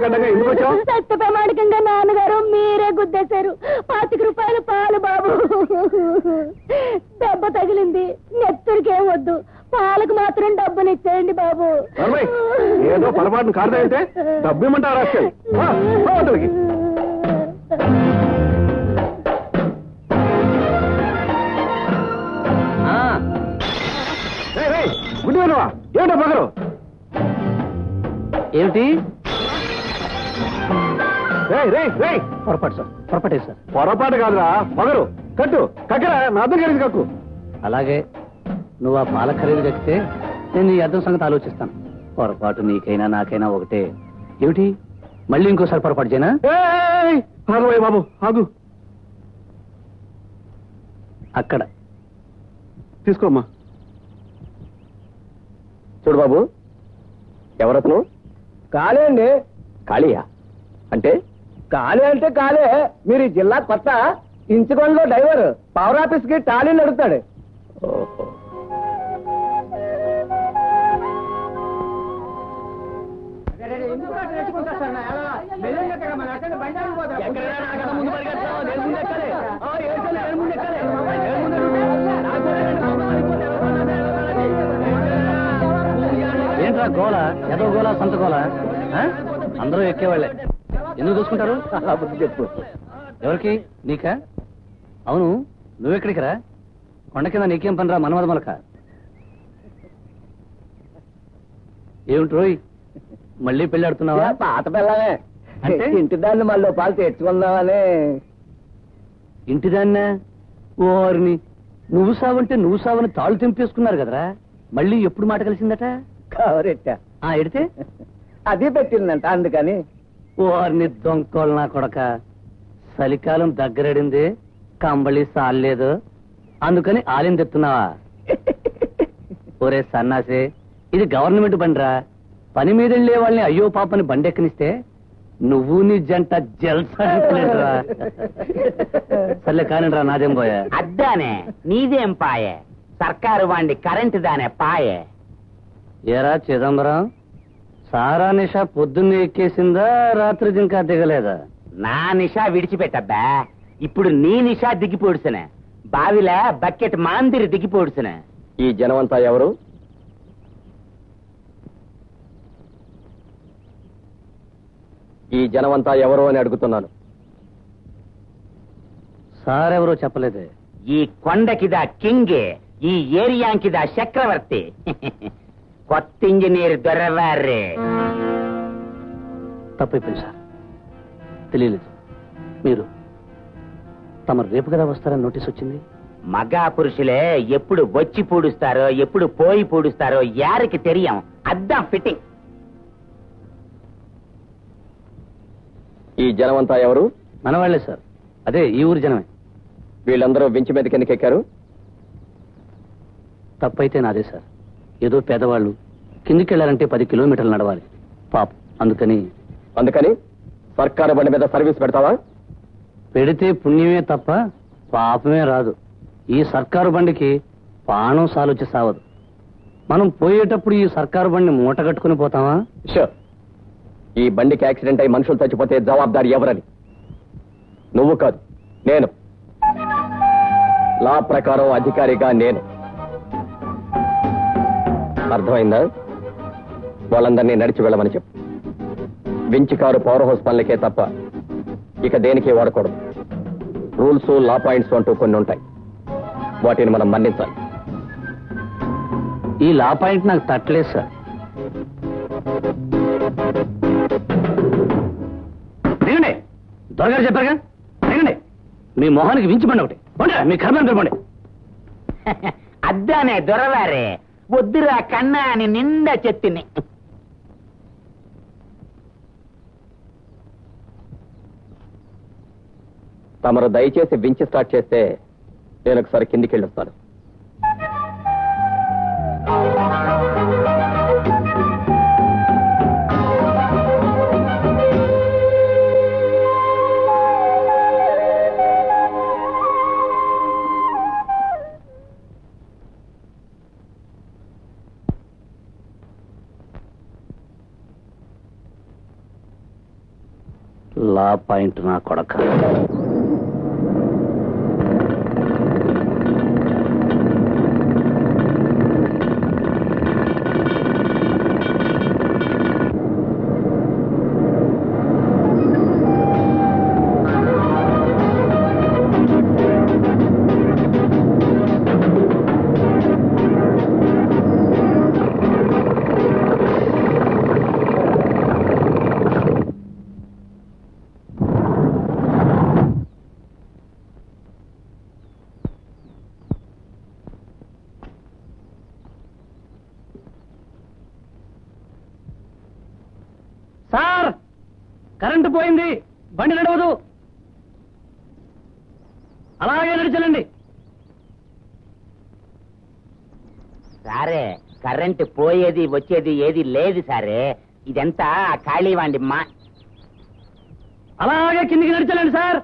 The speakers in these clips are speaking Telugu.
రోడ్డు కట్టగా ఎందుకు వచ్చావు? సత్య ప్రమాణికంగా నాన్నగారు మీరే గుద్దేశారు. 25 రూపాయలు పాలు బాబు. దెబ్బ తగిలింది, నెత్తురికేం వద్దు, పాలకు మాత్రం డబ్బునిచ్చేయండి బాబు. ఏదో పొరపాటును కారణమైతే డబ్బు ఇమ్మంటావు రాస్కెల్. గుడ్డివా ఏమిటో పగరు? ఏమిటి పొరపాటు సార్, పొరపాటే సార్. పొరపాటు కాదురా పగరు. కట్టు కక్కరా, నా అర్థం కలిసి కక్కు. అలాగే నువ్వు ఆ పాల ఖరీదు కక్కితే నేను నీ అర్థం సంగతి ఆలోచిస్తాను. పొరపాటు నీకైనా నాకైనా ఒకటే. ఏమిటి మళ్ళీ ఇంకోసారి పొరపాటు చేయనా? ఆగు బాబు ఆగు. అక్కడ తీసుకోమ్మా. చూడు బాబు, ఎవరతను? కాలే అండి. ఖాళీయా అంటే? కాలే అంటే కాలే. మీరు ఈ జిల్లా కొత్త, ఇంచుకొండలో డ్రైవర్, పవర్ ఆఫీస్ కి టాలీ నడుపుతాడు. ఓహో. ఏంట్రా గోల? ఏదో గోల, సొంత గోల. అందరూ ఎక్కేవాళ్లే, ఎందుకు చూసుకుంటారు? చెప్పు. ఎవరికి? నీకా? అవును, నువ్వెక్కడికి రా? కొండ కింద నీకేం పనిరా మనమద మొలక? ఏమిటి రోయ్, మళ్ళీ పెళ్లి ఆడుతున్నావా? పాత పిల్లనే అంటే ఇంటి దాన్ని మళ్ళీ పాలు తెచ్చుకుందామని. ఇంటిదాన్నా? ఓరిని, నువ్వు సావంటే నువ్వు సావని తాళ్ళు తెంపేసుకున్నారు కదరా. మళ్ళీ ఎప్పుడు మాట కలిసిందట? కవరెట్టా ఎడితే అది పెట్టిందంట, అందుకని. ఓరిని దొంకోళ్ళు నా కొడక, చలికాలం దగ్గరడింది, కంబళి సాలేదు, అందుకని ఆలిం తెస్తున్నావా? ఒరే సన్నాసే, ఇది గవర్నమెంట్ బండిరా. పని మీద వెళ్లే వాళ్ళని అయ్యో పాపని బండెక్కనిస్తే నువ్వు నీ జంట జల్సా. సర్లే కానిరా, నాదేం పోయా? అద్దానే నీదేం పాయే, సర్కారు వాండి కరెంటు దానే పాయే. ఏరా చిదంబరం, సారా నిషా పొద్దున్నే ఎక్కేసిందా, రాత్రి ఇంకా దిగలేదా? నా నిషా విడిచిపెట్టబ్బా, ఇప్పుడు నీ నిషా దిగిపోడుసనే. బావిలా బకెట్ మాందిరి దిగిపోడుసనే. ఈ జనమంతా ఎవరు? ఈ జనమంతా ఎవరు అని అడుగుతున్నాను. సారెవరో చెప్పలేదే. ఈ కొండకిదా కింగే, ఈ ఏరియాంకిదా చక్రవర్తి. కొత్త ఇంజనీర్ దొరవారే. తప్పైపోయింది సార్, తెలియలేదు. మీరు తమ రేపు కదా వస్తారని నోటీస్ వచ్చింది. మగా పురుషులే ఎప్పుడు వచ్చి పూడుస్తారో ఎప్పుడు పోయి పూడుస్తారో యారికి తెలియం. అద్దాం ఫిట్టింగ్. ఈ జనమంతా ఎవరు? మనవాళ్లే సార్, అదే ఈ ఊరి జనమే. వీళ్ళందరూ వించి మీదకి ఎందుకు ఎక్కారు? తప్పైతే నాదే సార్. ఏదో పేదవాళ్ళు కిందికి వెళ్ళాలంటే 10 కిలోమీటర్లు నడవాలి పాపం, అందుకని సర్కారు బండి మీద సర్వీస్ పెడతావా? పెడితే పుణ్యమే తప్ప పాపమే రాదు. ఈ సర్కారు బండికి పానం సాలొచ్చి సావదు. మనం పోయేటప్పుడు ఈ సర్కారు బండిని మూట కట్టుకుని పోతామా? షూర్. ఈ బండికి యాక్సిడెంట్ అయి మనుషులు చచ్చిపోతే జవాబాదారి ఎవరని? నువ్వు కాదు, నేను. లా ప్రకారం అధికారిగా నేను. అర్థమైందా? వాళ్ళందరినీ నడిచి వెళ్ళమని చెప్పు. వించి కారు పవర్ హౌస్ పనులకే తప్ప ఇక దేనికి వాడకూడదు. రూల్స్, లా పాయింట్స్ అంటూ కొన్ని ఉంటాయి, వాటిని మనం మన్నించాలి. ఈ లా పాయింట్ నాకు తట్టలేదు సార్. దిగండి, దొరగారు చెప్పారుగా, దిగండి. మీ మొహానికి వించబండి ఒకటి, మీ కర్మని పిలవండి. అద్దానే దొరవారే, వద్దురా కన్నా అని నిండా చెత్తిని. తమరు దయచేసి వించి స్టార్ట్ చేస్తే నేను ఒకసారి కిందికి వెళ్ళొస్తాను. లా పాయింట్ నా కొడక. సార్, కరెంటు పోయింది, బండి నడవదు. అలాగే నడిచలండి. సారే, కరెంటు పోయేది వచ్చేది ఏది లేదు సారే. ఇదంతా ఖాళీ వాండి మా. అలాగే కిందికి నడిచలండి సార్.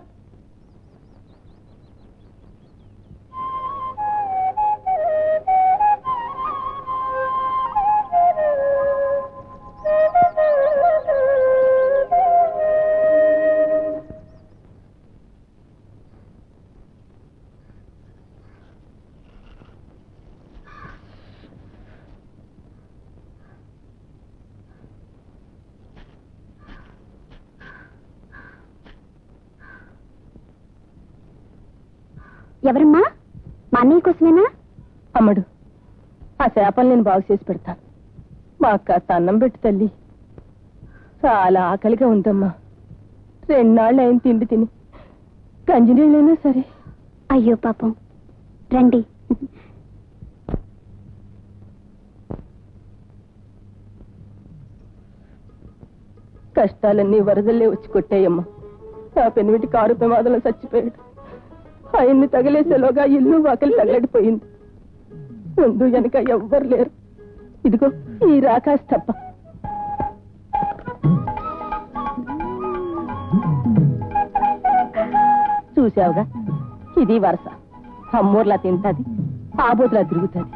ఎవరమ్మా? మా అన్నయ్య కోసమేనా? అమ్మడు, ఆ చేపలు నేను బాగు చేసి పెడతాను. మా అక్క అన్నం పెట్టి తల్లి. చాలా ఆకలిగా ఉందమ్మా. 2 నాళ్ళు అయిన తిండి తిని గంజినీళ్ళైనా సరే. అయ్యో పాపం, రండి. కష్టాలన్నీ వరదల్లే వచ్చి కొట్టాయమ్మా. నా పెనిమిటి కారు ప్రమాదంలో చచ్చిపోయాడు. ఆయన్ని తగిలేసేలోగా ఇల్లు వాకలి తగలడిపోయింది. ముందు వెనక ఎవ్వరు లేరు. ఇదిగో ఈ రాకాశ తప్ప. చూసావుగా, ఇది వరస. అమ్మూర్లా తింటది, ఆబోతులా తిరుగుతుంది.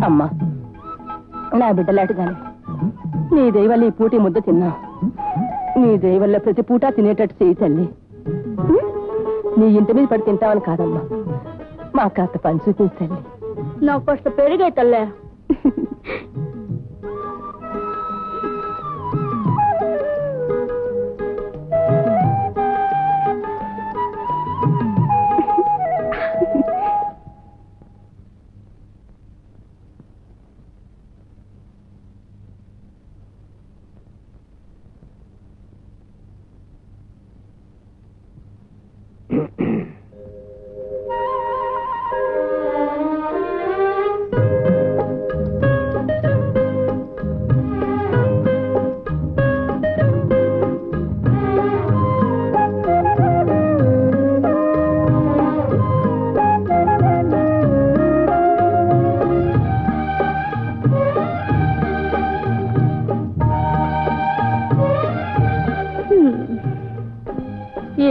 అమ్మా, నా బిడ్డలాంటిదాన్ని. నీ దయవల్ల ఈ పూటి ముద్ద తిన్నా. నీ దయవల్ల ప్రతి పూట తినేటట్టు చేయి తల్లి. నీ ఇంటి మీద పడి తింటావని కాదమ్మా, మా కాస్త పని చూపించండి. నాకు ఫస్ట్ పెరిగే తల్లే.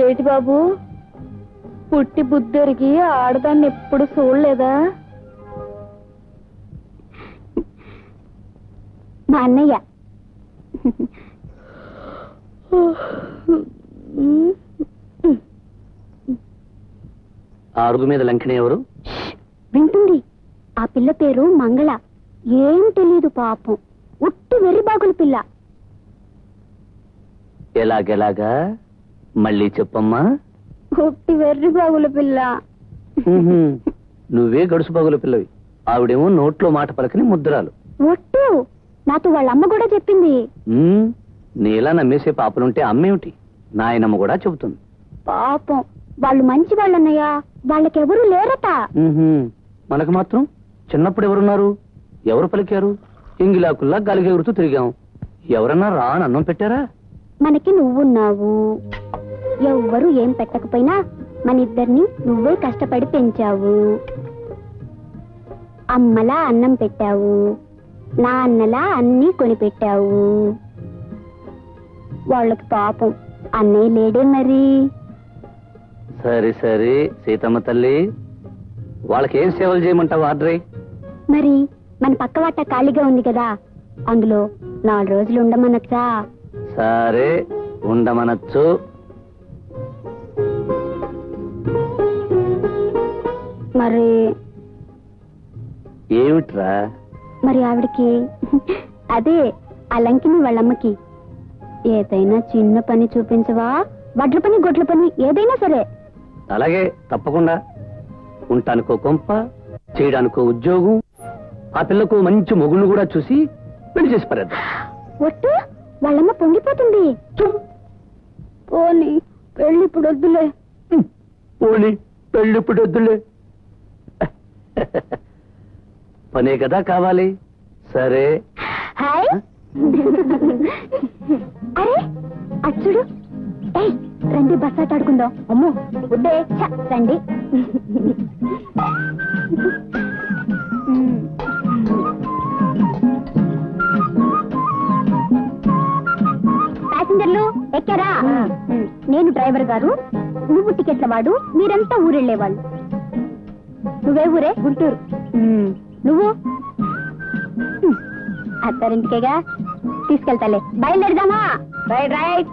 ఏటి బాబు, పుట్టి బుద్ధెరిగి ఆడదాన్ని ఎప్పుడు చూడలేదా? మా అన్నయ్య. ఆ అరుగు మీద లంకిని ఎవరు? వింటుంది. ఆ పిల్ల పేరు మంగళ. ఏం తెలీదు పాపం, ఉట్టి వెర్రిబాగుల పిల్ల. ఎలాగెలాగా? మళ్ళీ చెప్పమ్మా. ఉట్టి వెర్రిబాగుల పిల్ల. నువ్వే గడుసు బాగుల పిల్లవి, ఆవిడేమో నోట్లో మాట పలకని ముద్రాలు. ఒట్టు, నాతో వాళ్ళ అమ్మ కూడా చెప్పింది. నీలా నమ్మేసే పాపలుంటే అమ్మేమిటి, నాయనమ్మ కూడా చెబుతుంది. పాపం వాళ్ళు మంచి వాళ్ళన్నయ్యా, వాళ్ళకెవరూ లేరట. మనకు మాత్రం చిన్నప్పుడు ఎవరున్నారు? ఎవరు పలికారు? ఇంగిలాకుల్లా గాలిగెగురుతూ తిరిగాం. ఎవరన్నా రా అని అన్నం పెట్టారా? మనకి నువ్వున్నావు. ఎవ్వరూ ఏం పెట్టకపోయినా మన ఇద్దరిని నువ్వే కష్టపడి పెంచావు. అమ్మలా అన్నం పెట్టావు, నాన్నలా అన్నీ కొనిపెట్టావు. వాళ్ళకి పాపం అన్నయ్య లేడే మరి. సరే సరే సీతమ్మ తల్లి, వాళ్ళకేం సేవలు చేయమంటావు ఆర్డర్? మరి మన పక్క వాట ఖాళీగా ఉంది కదా, అందులో 4 రోజులు ఉండమనొచ్చా? సరే ఉండమనొచ్చు. మరి ఏమిట్రా? మరి ఆవిడకి అదే అలంకిని వాళ్ళమ్మకి ఏదైనా చిన్న పని చూపించవా? వడ్ల పని, గొడ్ల పని ఏదైనా సరే. అలాగే, తప్పకుండా. ఉంటానికో కొంప, చేయడానికో ఉద్యోగం, ఆ పిల్లకు మంచి మొగుళ్ళు కూడా చూసి పెళ్లి చేసి పరేద్దాం. ఒట్టు వాళ్ళమ్మ పొంగిపోతుంది. పోనీ పెళ్లి ఇప్పుడు వద్దులే. పోనీ పెళ్లి ఇప్పుడు వద్దులే. పనే కదా కావాలి. సరే. హాయ్. అరే అచ్చుడు. ఏయ్ రండి బస్ ఆట ఆడుకుందాం. అమ్మో వద్దే. రండి. ప్యాసింజర్లు ఎక్కారా? నేను డ్రైవర్ గారు, నువ్వు టికెట్ల వాడు, మీరంతా ఊరెళ్ళేవాళ్ళు. నువ్వే ఊరే? గుంటూరు. నువ్వు? అత్తారింటికేగా, తీసుకెళ్తాలే. బయలుదేరదామా? Right right.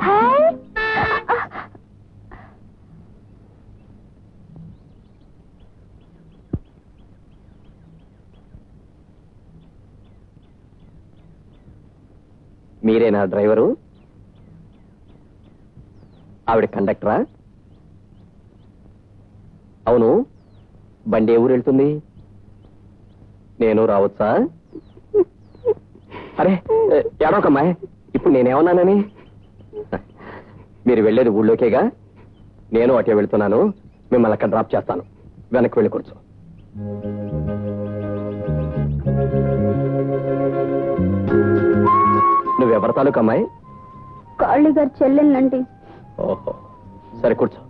హాయ్. మీరేనా డ్రైవరు? ఆవిడ కండక్టరా? అవును, బండి ఏ ఊరు వెళ్తుంది? నేను రావచ్చా? అరే ఏడోకమ్మాయి, ఇప్పుడు నేనేమన్నానని? మీరు వెళ్ళేది ఊళ్ళోకేగా, నేను అటే వెళ్తున్నాను. మిమ్మల్ని అక్కడ డ్రాప్ చేస్తాను. వెనక్కి వెళ్ళి కూర్చో. నువ్వెవరి తాలూకు అమ్మాయి? కాళీ గారు చెల్లెళ్ళండి. ఓహో, సరే కూర్చో.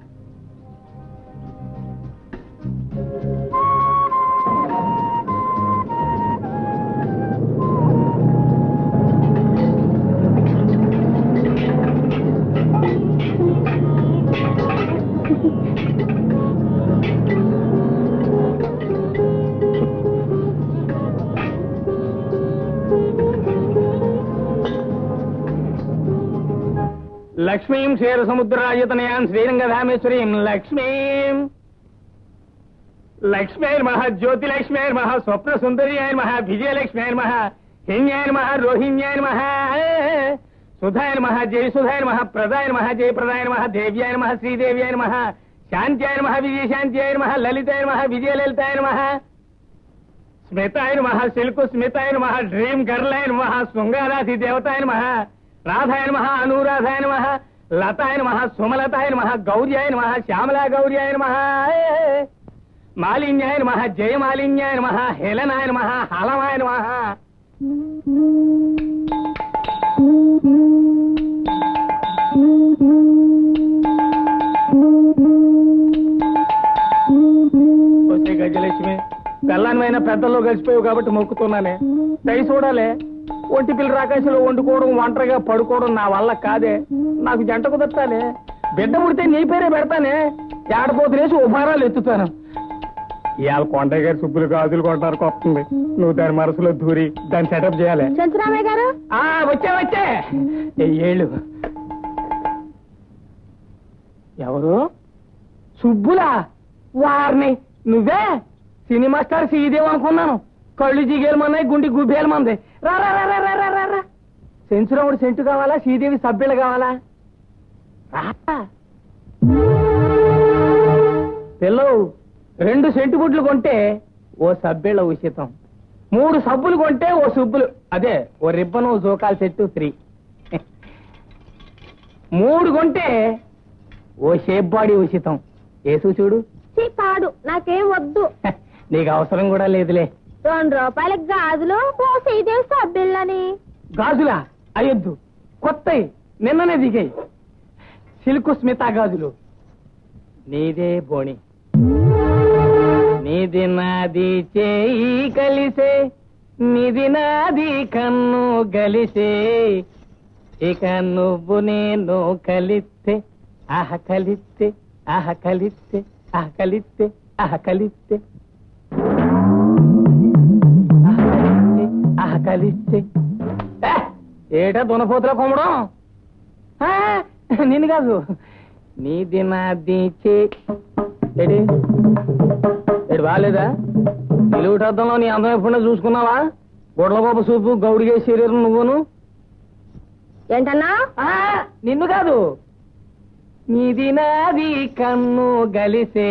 లక్ష్మీం క్షీర సముద్రాయతనయాం శ్రీరంగధామేశ్వరీం లక్ష్మీం లక్ష్మీర్మహ జ్యోతిలక్ష్మీర్మహ స్వప్న సుందర్యాయ విజయలక్ష్మీ హిన్యాయ రోహిణ్యాయ సుధాయ జయసుధాయ ప్రదాయ జయప్రదాయ దేవ్యాయ శ్రీదేవ్యాయ శాంత్యాయ విజయశాంత్యాయ లలితాయ విజయలలితాయ స్మితాయ శిల్కు స్మితాయ డ్రీమ్ గర్లాయ శృంగారాధి దేవతాయ రాధాయ అనురాధాయ లతాయ సుమలతాయ గౌర్యాయ శ్యామలా గౌర్యాయ మాలిన్యాయ జయమాలిన్యాయ హేళనాయ హలమాయ వచ్చే గజలక్ష్మి, కళ్ళాన్మైనా పెద్దల్లో కలిసిపోయావు కాబట్టి మొక్కుతున్నానే. దయ చూడాలే, ఒంటి పిల్ల రాకాశలో వండుకోవడం, ఒంటరిగా పడుకోవడం నా వల్ల కాదే. నాకు జంట కుదర్చాలే. బిడ్డ పుడితే నీ పేరే పెడతానే. ఏడపోతులేసి ఉపారాలు ఎత్తుతాను. ఇవాళ కొండయ్య గారు సుబ్బులు గాజులు కొట్టడానికి వస్తుంది. నువ్వు దాని మనసులో దూరి దాన్ని సెటప్ చేయాలి. చంద్రరామయ్య గారు వచ్చే ఏళ్ళు. ఎవరు? సుబ్బులా? వారిని నువ్వే? సినిమా స్టార్ శ్రీదేవి అనుకున్నాను. కళ్ళు జిగేలమన్నాయి, గుండి గుబేలమంది. రా రా రా రా రా రా రా. సెంచురాముడు సెంటు కావాలా, శ్రీదేవి సభ్యులు కావాలా? పిల్లవు 2 సెంటు గుడ్లు కొంటే ఓ సబ్బిళ్ళ ఉచితం, 3 సబ్బులు కొంటే ఓ సుబ్బులు, అదే ఓ రిబ్బను జోకాల సెట్టు ఫ్రీ. 3 కొంటే ఓ షేప్ బాడీ ఉచితం. ఏసు చూడు. పాడు నాకేం వద్దు. నీకు అవసరం కూడా లేదులే. 2 రూపాయలకి గాజులు, ఓ శ్రీదేవి సబ్బిళ్ళని. గాజులా? అయ్యొద్దు, కొత్తయి నిన్ననే దిగాయి. సిల్కు స్మితా గాజులు. నీదే బోణి. నీది నాది చేయి కలిసే, నీది నాది కన్ను గలిసే, ఇక నువ్వు నేను కలిస్తే, ఆహ కలిస్తే, ఆహ కలిస్తే, ఆహ కలిస్తే, కలిస్తే కలిస్తే ఏటా దునపోతుల కొమ్మడం నిన్ను కాదు నీది నాది ఏడి బాగాలేదా నిలువుటద్దంలో నీ అందం ఎప్పుడైనా చూసుకున్నావా గొడ్లగోప సూపు గౌడిగే శరీరం నువ్వును ఏంటన్నా నిన్ను కాదు నీది నాది కన్ను గలిసే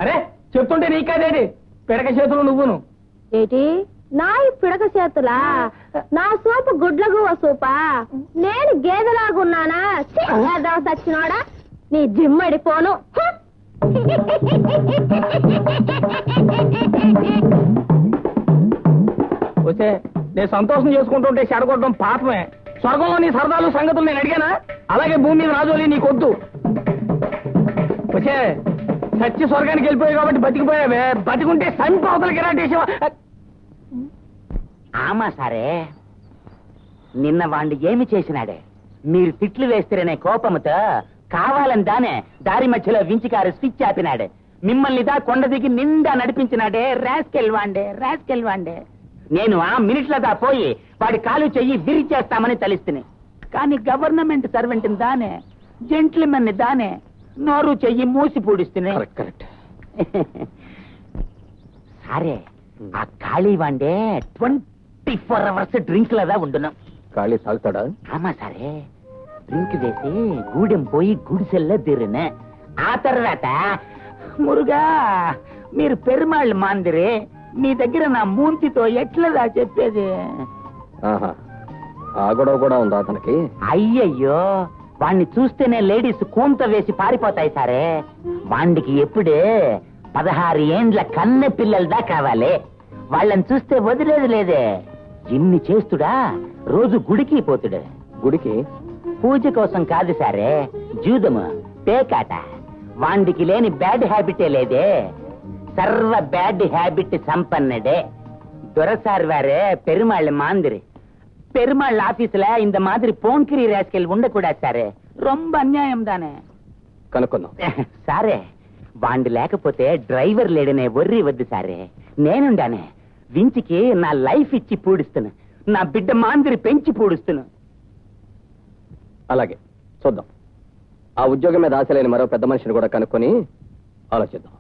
అరే చెప్తుంటే నీకాదేడి పిడక చేతులు నువ్వును ఏటి నా ఈ పిడక చేతులా నా సూపు గుడ్లకు సూపా నేను గేదెలాగున్నానా సచ్చినోడా నీ జిమ్మడిపోను వచ్చే నేను సంతోషం చేసుకుంటుంటే చెడగొట్టడం పాపమే స్వర్గంలో నీ సరదాలు సంగతులు నేను అడిగానా అలాగే భూమి మీద రాజోలి నీకొద్దు వచ్చే సచ్చి స్వర్గానికి వెళ్ళిపోయావు కాబట్టి బతికిపోయావే బతికుంటే సంప అవతలకి రాటేసావా ఆమా సరే నిన్న వాణ్ణి ఏమి చేసినాడే మీరు తిట్లు వేస్తారనే కోపముతో కావాలని దారి మధ్యలో వించికారు స్విచ్ ఆపినాడే మిమ్మల్ని కొండ దిగి నిండా నడిపించినాడే రాస్కెల్ వాండే నేను ఆ మినిట్లదా పోయి వాడి కాలు చెయ్యి విరిచేస్తామని తలిస్తుని కానీ గవర్నమెంట్ సర్వెంట్ దానే జెంట్లమెన్ దానే నోరు చెయ్యి మూసి పూడిస్తుని సరే ఆ ఖాళీ వాండే 24 hours డ్రింక్ లదా ఉండున్నాం ఖాళీ సాగుతాడా ఆమా సరే డ్రింక్ వేసి గూడెం పోయి గుడిసెల్లో దిరినే ఆ తర్వాత మురుగా మీరు పెరుమాళ్ళు మాందిరి మీ దగ్గర నా మూంతితో ఎట్లదా చెప్పేది ఆ గొడవ కూడా ఉందా అతనికి అయ్యయ్యో వాణ్ణి చూస్తేనే లేడీస్ కూంత వేసి పారిపోతాయి సరే వాండికి ఎప్పుడే 16 ఏండ్ల కన్నె పిల్లలదా కావాలి వాళ్ళని చూస్తే వదిలేదు లేదే ఇన్ని చేస్తుడా రోజు గుడికి పోతుడు గుడికి పూజ కోసం కాదు సరే జూదము పేకాట వాండికి లేని బ్యాడ్ హ్యాబిటే లేదే సర్వ బ్యాడ్ హ్యాబిట్ సంపన్నడే దొరసారి వారే పెరుమాళ్ళ మాందిరి పెరుమాళ్ళ ఆఫీసుல இந்த மாதிரி போன்கிரி ராஸ்கல் ఉండకూడదు సారే ரொம்ப అన్యాయం దానే కనుక్కుందాం సారే వాండి లేకపోతే డ్రైవర్ లేడనే వర్రి వద్దు సారే నేనుండానే వించికి నా లైఫ్ ఇచ్చి పూడిస్తున్నా నా బిడ్డ మాందిరి పెంచి పూడుస్తున్నా అలాగే చూద్దాం ఆ ఉద్యోగం మీద ఆశ లేని మరో పెద్ద మనిషిని కూడా కనుక్కొని ఆలోచిద్దాం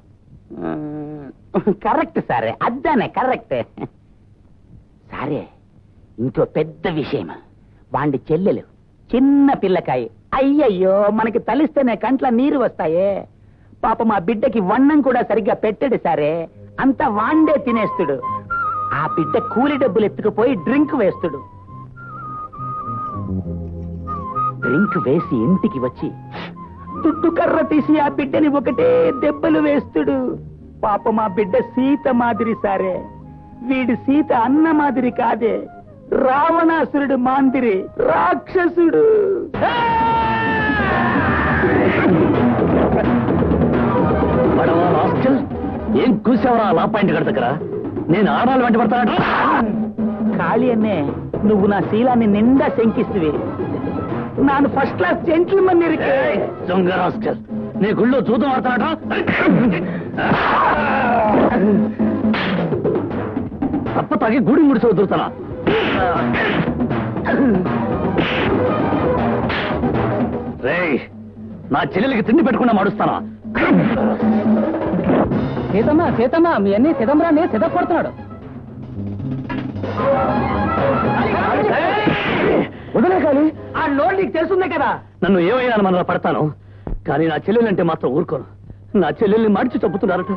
కరెక్ట్ సారే అద్దానే కరెక్ట్ సారే ఇంకో పెద్ద విషయం వాండి చెల్లెలు చిన్న పిల్లకాయ అయ్యయ్యో మనకి తలిస్తేనే కంట్ల నీరు వస్తాయే పాప మా బిడ్డకి వన్నం కూడా సరిగ్గా పెట్టడు సారే అంతా వాండే తినేస్తుడు ఆ బిడ్డ కూలి డబ్బులు ఎత్తుకుపోయి డ్రింక్ వేస్తుడు డ్రింక్ వేసి ఇంటికి వచ్చి దుడ్డు కర్ర తీసి ఆ బిడ్డని ఒకటే దెబ్బలు వేస్తుడు పాప మా బిడ్డ సీత మాదిరి సారే వీడి సీత అన్న మాదిరి కాదే రావణాసురుడు మాందిరి రాక్షసుడు ఏం కూసావరా లా పాయింట్ గడ దగ్గర నేను ఆడాలి వెంట పడతాడు ఖాళీ అన్నే నువ్వు నా శీలాన్ని నిండా శంకిస్తువి నాను ఫస్ట్ క్లాస్ జెంట్లమన్ దొంగ రాస్కల్ నీ గుళ్ళో చూద్దాం ఆడతాడ తప్ప తాగి గుడి ముడిసి వదులుతానా రేయ్ నా చెల్లెలికి తిండి పెట్టకుండా మాడుస్తానా సీతమ్మ మీ అన్ని సిదంబరాన్ని సిద్ధపడుతున్నాడు వదలే కానీ ఆ లోన్ నీకు తెలుసుందే కదా నన్ను ఏమైనా మనలో పడతాను కానీ నా చెల్లెలంటే మాత్రం ఊరుకోను నా చెల్లెల్ని మడిచి చంపుతున్నారట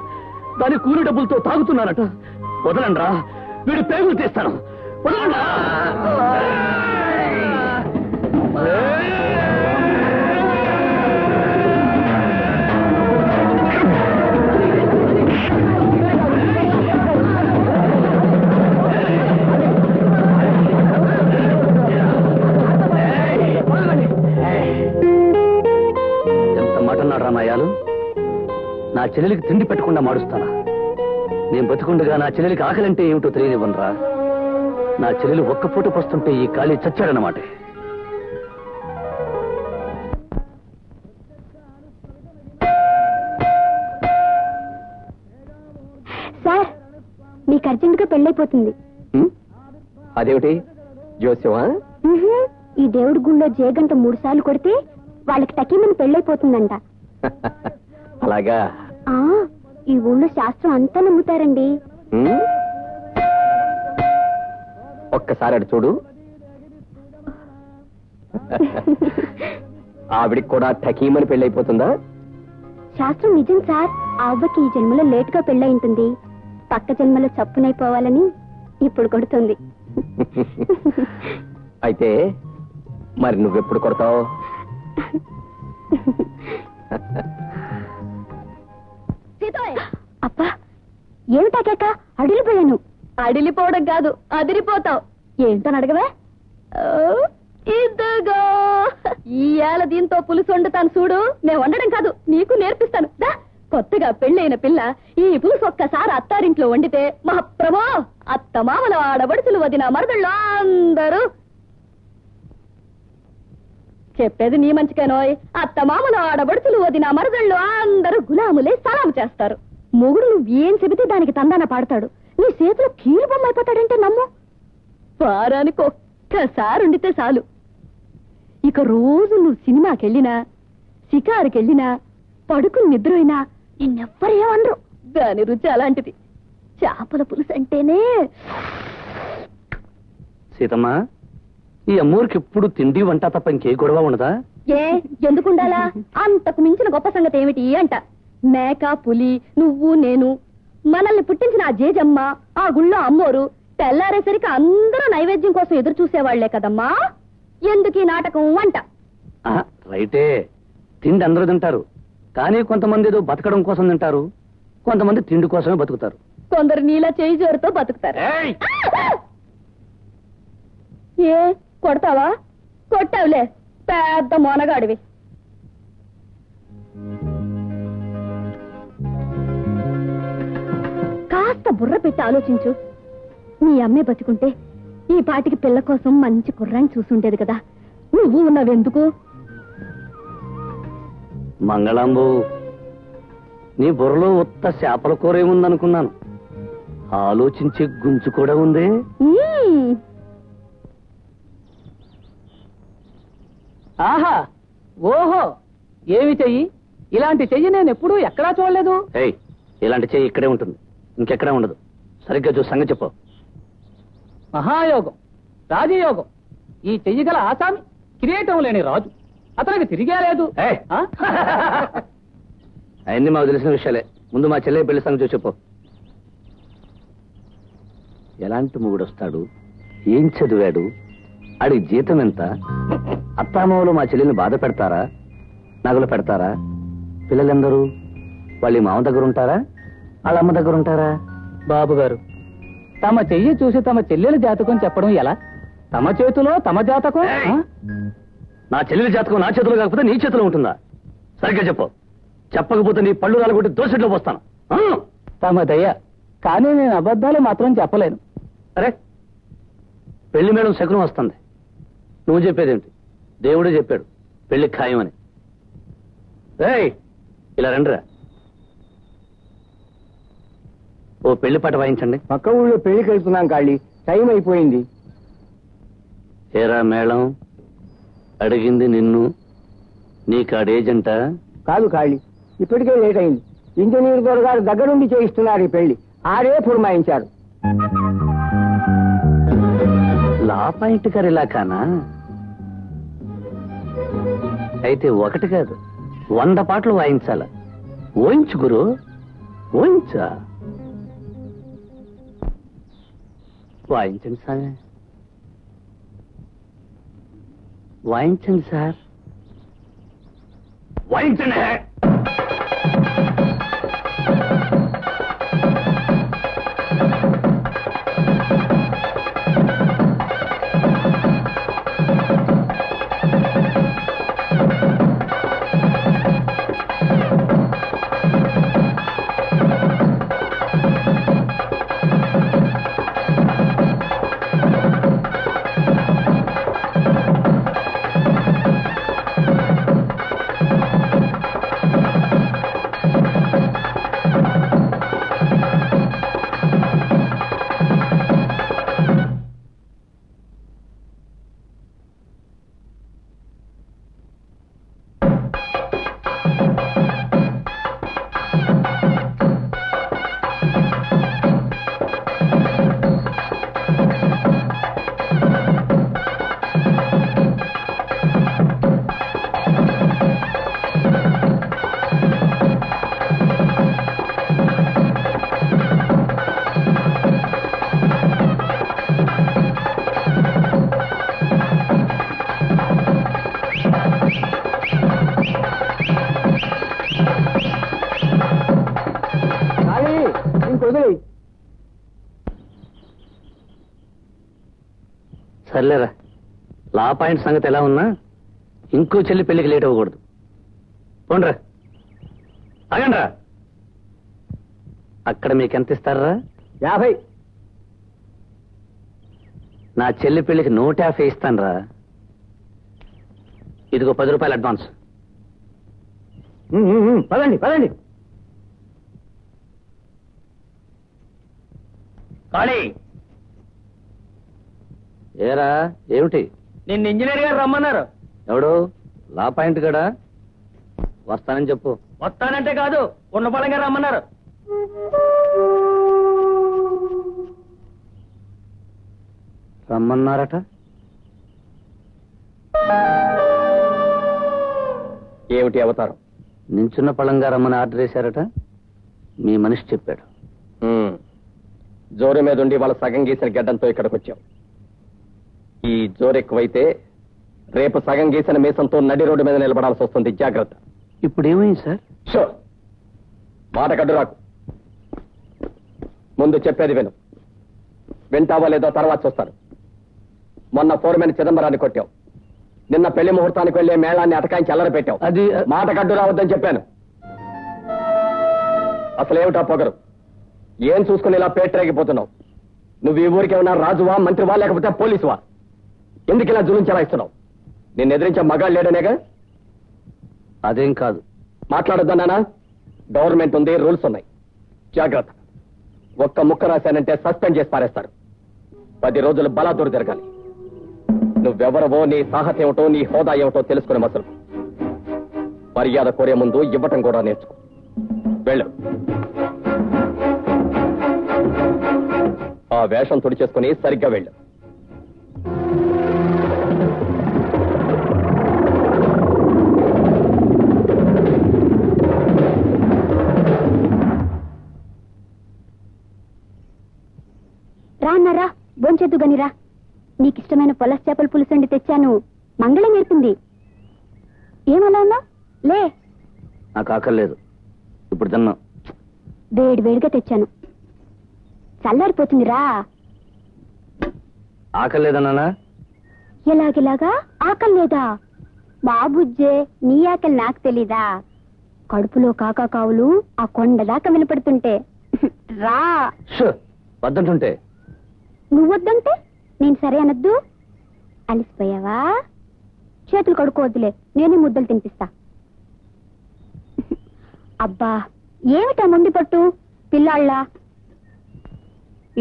దాని కూలి డబ్బులతో తాగుతున్నారట వదలండి రా వీడు పేగులు తీస్తాను వదలండి రామయ్యాలు నా చెల్లెలికి తిండి పెట్టకుండా మాడుస్తానా నేను బతుకుండగా నా చెల్లెలికి ఆకలంటే ఏమిటో తెలియనివ్వనరా నా చెల్లెలు ఒక్క పూట పస్తుంటే ఈ ఖాళీ చచ్చాడన్నమాట వాళ్ళకి అర్జెంట్ గా పెళ్ళైపోతుంది. అదేమిటి జోస్యమా? ఈ దేవుడి గుళ్ళో జేగంట 3 సార్లు కొడితే వాళ్ళకి టకీమని పెళ్ళైపోతుందంట. అలాగా? ఈ ఊళ్ళో శాస్త్రం అంతా నమ్ముతారండి. ఒక్కసారి అటు చూడు. ఆవిడికి కూడా టకీమని పెళ్ళైపోతుందా? శాస్త్రం నిజం సార్. ఆ అవ్వకి ఈ జన్మలో లేట్ గా పెళ్ళై ఉంటుంది. పక్క జన్మలో చప్పునైపోవాలని ఇప్పుడు కొడుతుంది. అయితే మరి నువ్వెప్పుడు కొడతావు? అబ్బా ఏమిటా కేక? అడిలిపోయాను. అడిలిపోవడం కాదు, అదిరిపోతావు. ఏంటని అడగవే? ఇదిగో ఈయాల దీంతో పులుసు వండుతాను చూడు. నేను వండడం కాదు, నీకు నేర్పిస్తాను. కొత్తగా పెళ్ళైన పిల్ల ఈ పులుసు ఒక్కసారి అత్తారింట్లో వండితే మహాప్రభో అత్త మామల ఆడబడుచులు వదిన మరదళ్ళు అందరూ చెప్పేది నీ మంచికేనోయ్. అత్త మామల ఆడబడుచులు వదిన మరదళ్ళు అందరూ గులాములే సలాం చేస్తారు. మొగుడు నువ్వేం చెబితే దానికి తందాన పాడతాడు. నీ చేతిలో కీలు బొమ్మ అయిపోతాడంటే నమ్ము. వారానికి ఒక్కసారి వండితే చాలు. ఇక రోజు నువ్వు సినిమాకెళ్ళినా షికారుకెళ్ళినా పడుకుని నిద్రైనా నిన్నెవ్వరేమనరు. దాని రుచి అలాంటిది. చేపల పులుసు అంటేనే. సీతమ్మ, ఈ అమ్మూరికి ఎప్పుడు తిండి వంట తప్ప ఇంకే గొడవ ఉండదా? ఎందుకుండాలా? అంతకు మించిన గొప్ప సంగతి ఏమిటి అంట. మేక పులి నువ్వు నేను మనల్ని పుట్టించిన ఆ జేజమ్మ ఆ గుళ్ళో అమ్మోరు తెల్లారేసరికి అందరూ నైవేద్యం కోసం ఎదురు చూసేవాళ్లే కదమ్మా. ఎందుకు ఈ నాటకం అంట. రైటే, తిండి అందరూ తింటారు. కానీ కొంతమంది ఏదో బతకడం కోసం తింటారు, కొంతమంది తిండి కోసమే బతుకుతారు. కొందరు నీలా చేయి జోరుతో బతుకుతారు. ఏ కొడతావా? కొట్టావులే, పెద్ద మోనగాడివి. కాస్త బుర్ర పెట్టి ఆలోచించు. నీ అమ్మే బతుకుంటే ఈ పాటికి పిల్ల కోసం మంచి కుర్రాన్ని చూసుంటేది కదా. నువ్వు ఉన్నావెందుకు? మంగళంబు, నీ బుర్రలో ఉత్త చేపల కూర ఏముందనుకున్నాను. ఆలోచించే గుంజు కూడా ఉందే. ఆహా, ఓహో, ఏమి చెయ్యి? ఇలాంటి చెయ్యి నేను ఎప్పుడూ ఎక్కడా చూడలేదు. ఇలాంటి చెయ్యి ఇక్కడే ఉంటుంది, ఇంకెక్కడా ఉండదు. సరిగ్గా చూసి సంగతి చెప్పు. మహాయోగం, రాజయోగం. ఈ చెయ్యి గల ఆసామి కిరీటం లేని రాజు. అతనికి తిరిగే లేదు. అయింది మాకు తెలిసిన విషయాలే. ముందు మా చెల్లె పెళ్లి సంగతి చూసి చెప్పు. ఎలాంటి మొగుడు వస్తాడు, ఏం చదివాడు, ఆడికి జీతం ఎంత, అత్తామామలు మా చెల్లెల్ని బాధ పెడతారా, నగలు పెడతారా, పిల్లలందరూ వాళ్ళ మామ దగ్గర ఉంటారా, వాళ్ళ అమ్మ దగ్గర ఉంటారా? బాబు గారు, తమ చెయ్యి చూసి తమ చెల్లెల జాతకం చెప్పడం ఎలా? తమ చేతిలో తమ జాతకం. నా చెల్లెల జాతకం నా చేతిలో కాకపోతే నీ చేతిలో ఉంటుందా? సరిగ్గా చెప్పు. చెప్పకపోతే నీ పళ్ళు రాలగొట్టి దోషట్లో పోస్తాను. తమ దయ. కానీ నేను అబద్ధాలు మాత్రం చెప్పలేను. అరే, పెళ్లి మేడం శకునం వస్తుంది. నువ్వు చెప్పేదేంటి? దేవుడే చెప్పాడు పెళ్లి ఖాయమని. ఇలా రండిరా. ఓ పెళ్లి పాట వాయించండి. పక్క ఊళ్ళో పెళ్లికి వెళ్తున్నాం కాళీ, టైం అయిపోయింది. ఏరా మేళం, అడిగింది నిన్ను, నీకాడేజంట కాదు కాళీ, ఇప్పటికే లేట్ అయింది. ఇంజనీర్ గారు దగ్గరుండి చేయిస్తున్నారు ఈ పెళ్లి. ఆడే పురమాయించారు. లా పాయింట్ గారు ఇలా కానా? అయితే ఒకటి కాదు 100 పాటలు వాయించాల. ఓయించు గురు, ఓయించా. వాయించండి సార్, వాయించండి సార్, వాయించండి. వదిలే. సర్లేరా, లా పాయింట్ సంగతి ఎలా ఉన్నా ఇంకో చెల్లి పెళ్లికి లేట్ అవ్వకూడదు. పోండ్రా, ఆగండ్రా. అక్కడ మీకు ఎంత ఇస్తారా? 50. నా చెల్లి పెళ్లికి 150 ఇస్తానురా. ఇదిగో 10 రూపాయలు అడ్వాన్స్. పదండి పదండి. ఖాళీ. ఏరా, ఏమిటి? నిన్న ఇంజనీర్ గారు రమ్మన్నారు. ఎవడు? లా పాయింట్ గడా? వస్తానని చెప్పు. వస్తానంటే కాదు, ఉన్న పడంగా రమ్మన్నారు. రమ్మన్నారట. ఏమిటి అవతారం? నించున్న పళంగా రమ్మని ఆర్డర్ వేశారట. మీ మనిషి చెప్పాడు. జోరు మీద ఉండి వాళ్ళ సగం గీసిన గడ్డంతో ఇక్కడికి వచ్చాం. ఈ జోరు ఎక్కువైతే రేపు సగం గీసిన మీసంతో నడి రోడ్డు మీద నిలబడాల్సి వస్తుంది. జాగ్రత్త. ఇప్పుడు ఏమైంది సార్? షో, మాట కడ్డు రాకు. ముందు చెప్పేది విను. వింటావా లేదో తర్వాత చూస్తాను. మొన్న ఫోర్మెన్ చిదంబరాన్ని కొట్టావు. నిన్న పెళ్లి ముహూర్తానికి వెళ్లే మేళాన్ని అటకాయించి అల్లరి పెట్టావు. అది మాట కడ్డు రావద్దని చెప్పాను. అసలు ఏమిటా పొగరు? ఏం చూసుకుని ఇలా పేటరేగిపోతున్నావు? నువ్వు ఈ ఊరికి ఏమన్నా రాజువా, మంత్రివా, లేకపోతే పోలీసువా? ఎందుకు ఇలా జులుం చెలాయిస్తున్నావు? నిన్ను ఎదిరించే మగాళ్ళు లేడనేగా? అదేం కాదు. మాట్లాడొద్దన్నానా? గవర్నమెంట్ ఉంది, రూల్స్ ఉన్నాయి. జాగ్రత్త. ఒక్క ముక్క రాశానంటే సస్పెండ్ చేసి పారేస్తారు. 10 రోజులు బలాదూరు జరగాలి. నువ్వెవరవో, నీ సాహసం ఏమిటో, నీ హోదా ఏమిటో తెలుసుకునే మసలు. మర్యాద కోరే ముందు ఇవ్వటం కూడా నేర్చుకో. వెళ్ళు. ఆ వేషం తుడిచేసుకుని సరిగ్గా వెళ్ళు. రాన్నారా, భోంచేద్దు గనిరా. నీకిష్టమైన పొలస్ చేపల పులుసండి తెచ్చాను. మంగళం నేర్పింది. ఏమలా ఉన్నా? లే. నాకు ఆకలేదు. ఇప్పుడు తిన్నా. వేడి వేడిగా తెచ్చాను. చల్లారిపోతుందిరా. ఆకలేదన్నానా? ఎలాగెలాగా ఆకలి లేదా? మా బుజ్జే, నీ ఆకలి నాకు తెలీదా? కడుపులో కాకా కావులు ఆ కొండ దాకా వినపడుతుంటే రా. వద్దంటుంటే? నువ్వొద్దంటే నేను సరే అనొద్దు. అలిసిపోయావా? చేతులు కడుక్కోవద్దులే, నేనే ముద్దలు తినిపిస్తా. అబ్బా, ఏమిటా మొండి పట్టు పిల్లాళ్ళ?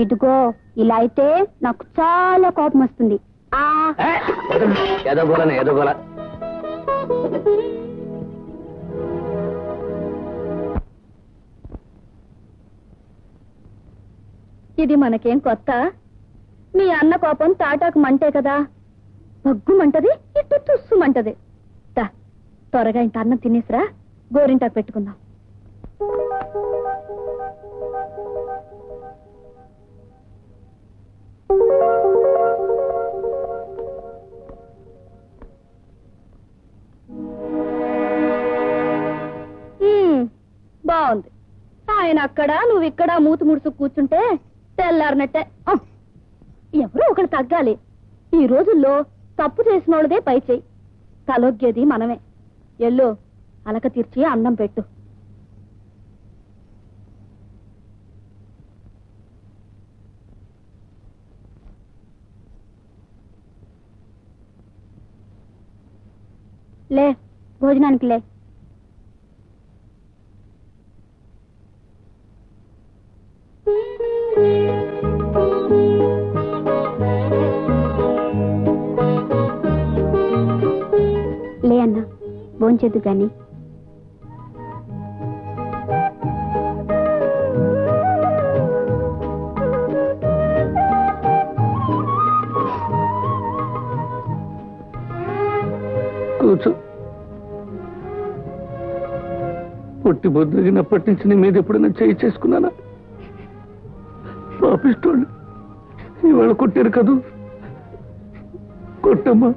ఇదిగో, ఇలా అయితే నాకు చాలా కోపం వస్తుంది. ఏదో గోలనే, ఏదో గోల. ఇది మనకేం కొత్త? మీ అన్న కోపం తాటాకు మంటే కదా, బగ్గుమంటది, ఇటు తుస్సుమంటది. త్వరగా ఇంత అన్నం తినేసిరా, గోరింటాకు పెట్టుకుందాం. బాగుంది. ఆయన అక్కడ, నువ్వు ఇక్కడ మూతు ముడుసు కూర్చుంటే తెల్లారినట్టే. ఎవరో ఒకరు తగ్గాలి. ఈ రోజుల్లో తప్పు చేసిన వాళ్ళదే పై చెయ్యి. తలొగ్గేది మనమే. ఎల్లో అలక తీర్చి అన్నం పెట్టు. లే, భోజనానికి లే. లే అన్నా, భోంచేద్దు గాని. కూర్చో. పొట్టి బొద్దుగినప్పటి నుంచి నీ మీద ఎప్పుడైనా చేయి చేసుకున్నానా? పాపిస్తోళ్ళు ఇవాళ కొట్టారు కదూ. కొట్టమ్మా,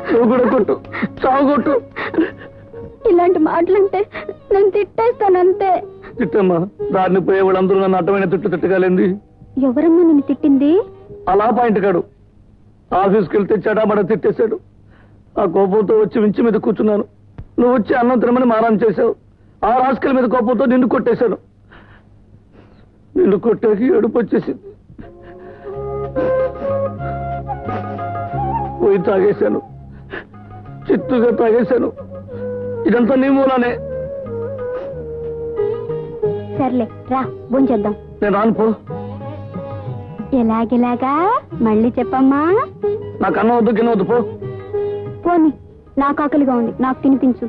నువ్వు కూడా కొట్టు, చావు కొట్టు. ఇలాంటి మాటలంటే నేను తిట్టేస్తానంతే. తిట్టమ్మా, దారిని పోయే వాళ్ళందరూ నన్ను అడ్డమైన తిట్టగలింది. ఎవరమ్మా నిన్ను తిట్టింది? అలా పాయింట్ కాడు. ఆఫీస్కి వెళ్తే చెడామడ తిట్టేశాడు. ఆ కోపంతో వచ్చి వించి మీద కూర్చున్నాను. నువ్వు వచ్చి అన్నం తినమని మారం చేశావు. ఆ రాసుకల మీద కోపంతో నిన్ను కొట్టేశాను. నిన్ను కొట్టాకి ఏడుపు వచ్చేసింది. పోయి తాగేశాను, చిత్తుగా తాగేశాను. ఇదంతా నీ మూలానే. సర్లే రా భోంచేద్దాం. నేను రాను పో. ఎలాగెలాగా మళ్ళీ చెప్పమ్మా. నాకు అన్నం వద్దు, గిన్నె వద్దు, పో. పోనీ, నాకు ఆకలిగా ఉంది, నాకు తినిపించు.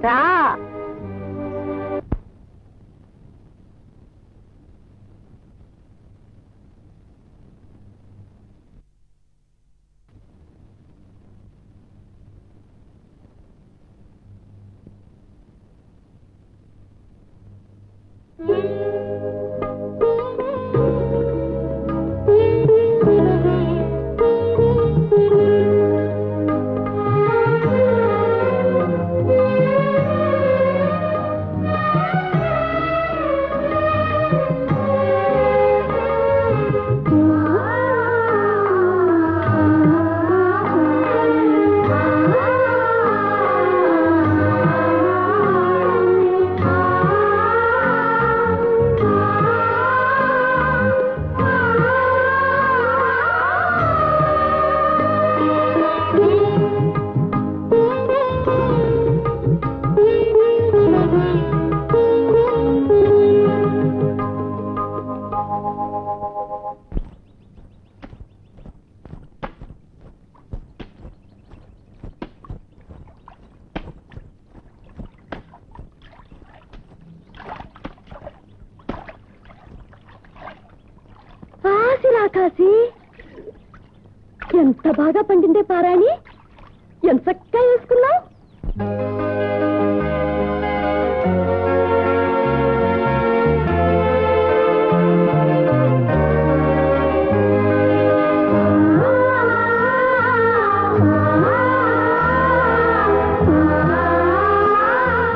రా. కాశీ, ఎంత బాగా పండిందే పారాణి, ఎంత చక్కగా వేసుకున్నావు.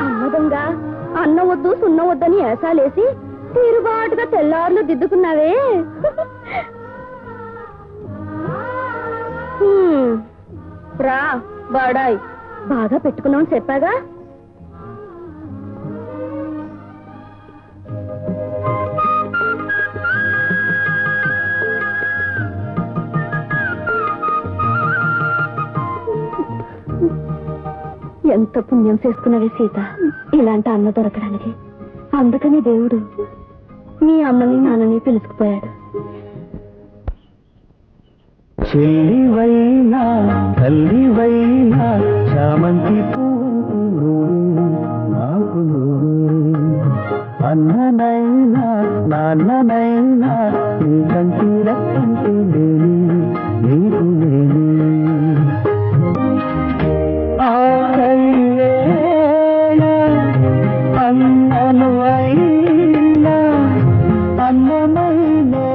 అమ్మదంగా అన్న వద్దు సున్న వద్దని ఏసాలేసి తీరుబాటుగా తెల్లారులు దిద్దుకున్నావే. రా బాడాయ్, బాగా పెట్టుకున్నావు చెప్పాగా. ఎంత పుణ్యం చేసుకున్నవే సీత ఇలాంటి అన్న దొరకడానికి. అందుకని దేవుడు మీ అమ్మని నాన్నని పిలుచుకుపోయాడు. చెల్లివైనా తల్లివైనా చామంతి పువ్వు నాకు అన్ననైనా నాన్ననైనా నీ కంటి రక్కంటి నీకు అన్నను అయినా అన్నమైనే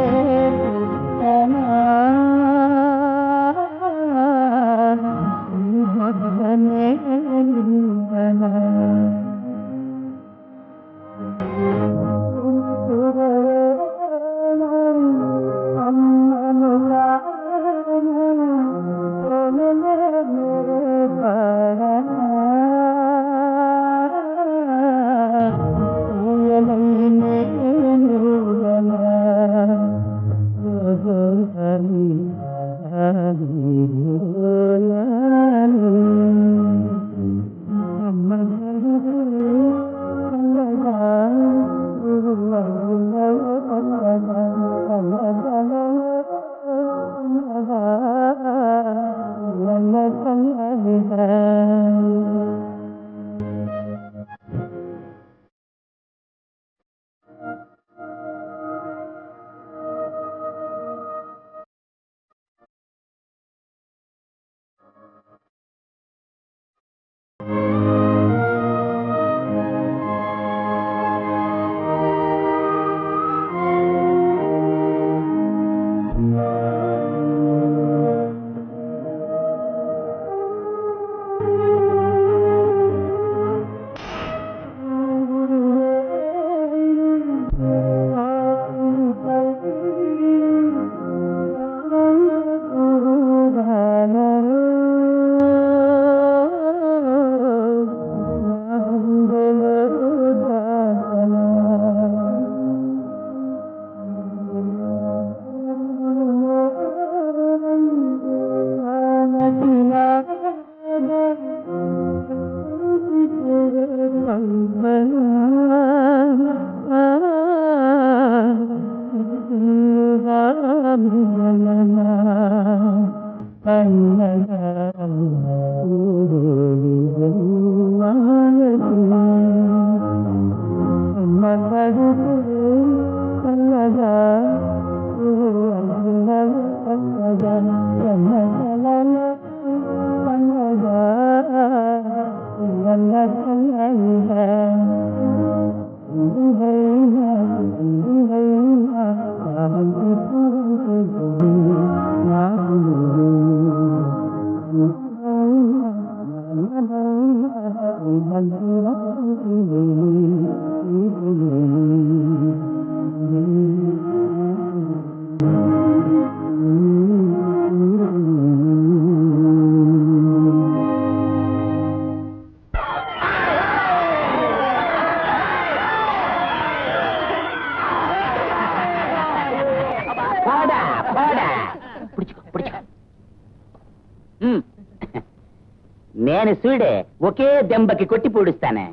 నేను చూడే ఒకే దెంబకి కొట్టి పూడుస్తానే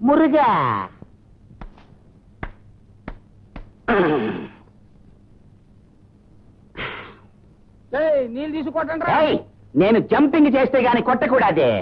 మురుగా. నీళ్ళు తీసుకుంటా. నేను జంపింగ్ చేస్తే గాని కొట్టకూడదే.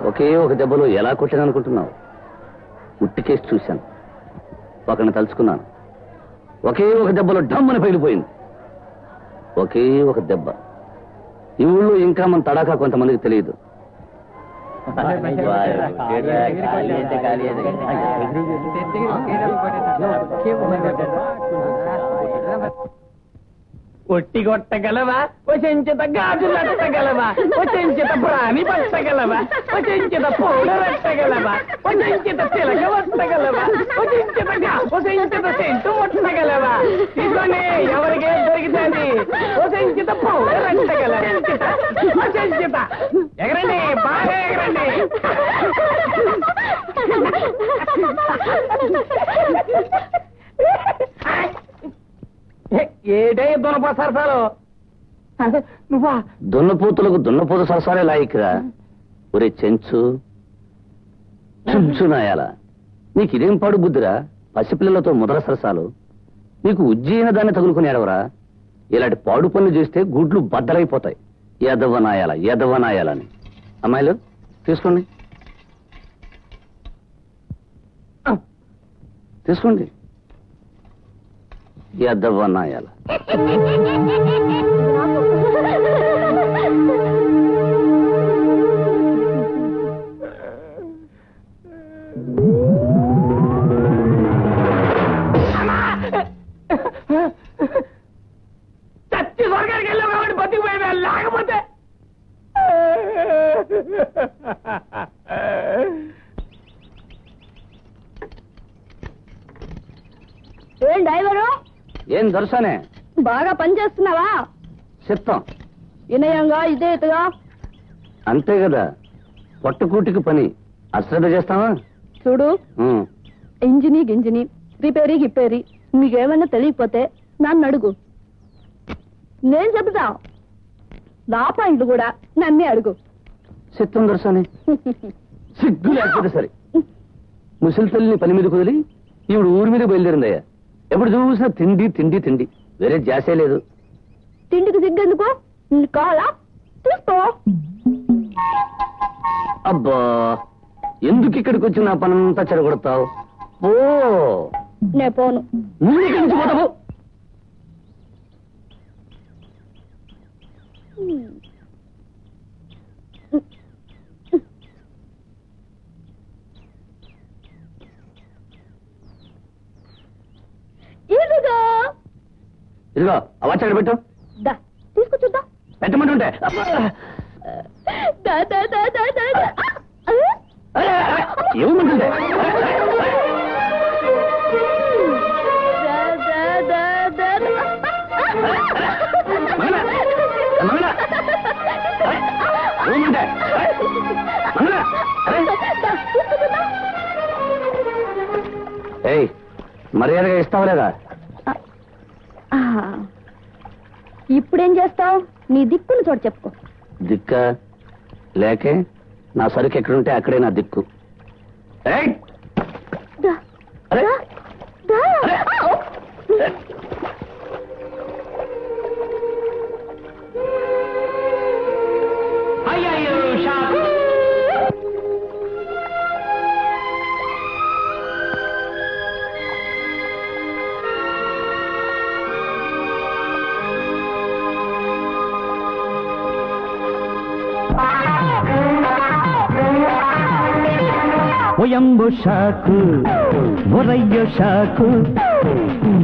ఒకే ఒక దెబ్బలో ఎలా కొట్టాననుకుంటున్నావు? ఉట్టికేసి చూశాను, ఒకరిని తలుచుకున్నాను. ఒకే ఒక దెబ్బలో డమ్మని పగిలిపోయింది. ఒకే ఒక దెబ్బ. ఈ ఊళ్ళో ఇంకా మన తడాకా కొంతమందికి తెలియదు. ఒట్టి కొట్టగలవా? వచంచిత గాజులట్టగలవా? వచంచిత ప్రాణి పట్టగలవా? వచంచిత పౌడరట్టగలవా? వచంచిత తిలక వట్టగలవా? వచంచిత సెంటు ముట్టగలవా? ఇదిగోనే ఎవరికే దొరికితుంది. వచంచిత పౌడరట్టగలవా? వచంచిత ఎగరండి, బాగా ఎగరండి. ఏటే దున్నప సరసాలు? నువ్వా? దున్నపోతులకు దున్నపోత సరసాలే లాయిక్రా. ఒరే చెంచు నాయాల, నీకు ఇదేం పాడు బుద్ధిరా? పసిపిల్లలతో ముదర సరసాలు. నీకు ఉజ్జయిన దాన్ని తగులుకుని ఏడవరా? ఇలాంటి పాడు పనులు చేస్తే గుడ్లు బద్దలైపోతాయి. ఎదవనాయాలని. అమ్మాయిలు తీసుకోండి, తీసుకోండి. ఎదవనాయాల. చచ్చి స్వర్గానికి వెళ్ళావు కాబట్టి బతికిపోయావా? లేకపోతే ఏం డ్రైవరు, ఏం దొరసానే? బాగా పని చేస్తున్నావా? చెప్తాం. వినయంగా ఇదేతుగా. అంతే కదా, పట్టుకూటికి పని అశ్రద్ధ చేస్తావా? చూడు, ఇంజిని గింజిని రిపేరీ గిప్పేరీ మీకేమన్నా తెలియకపోతే నన్ను అడుగు, నేను చెబుతా. నా పాయింట్లు కూడా నన్నే అడుగు. చిత్తం దొరసానే. సిగ్గు లేకపోతే సరే. ముసలి తల్లిని పని మీద కుదిలి ఈవిడ ఊరి మీద బయలుదేరిందయ్యా. ఎప్పుడు చూసినా తిండి తిండి తిండి, వేరే జాసే లేదు. తిండికి సిగ్గెందుకు? కావాలా? తీసుకో. అబ్బా, ఎందుకు ఇక్కడికి వచ్చి నా పనంతా చెడగొడతావు? పో. నే పోను. నువ్వు ఇక్కడి నుంచి పోతావు. ఇదిగో ఆ వాచ్ అక్కడ పెట్టు. తీసుకొచ్చుద్దా పెట్టమంటుంటే ఏమంటుంటే ఏమంటే ఏయ్ మర్యాదగా ఇస్తావా లేదా? ఇప్పుడేం చేస్తావు? నీ దిక్కులు చోటు చెప్పుకో. దిక్క లేకే నా సరుకు ఎక్కడుంటే అక్కడే నా దిక్కు. ఏయ్! అరే! అరే! ఒయంబు షాకు ఒరయ్యో షాకు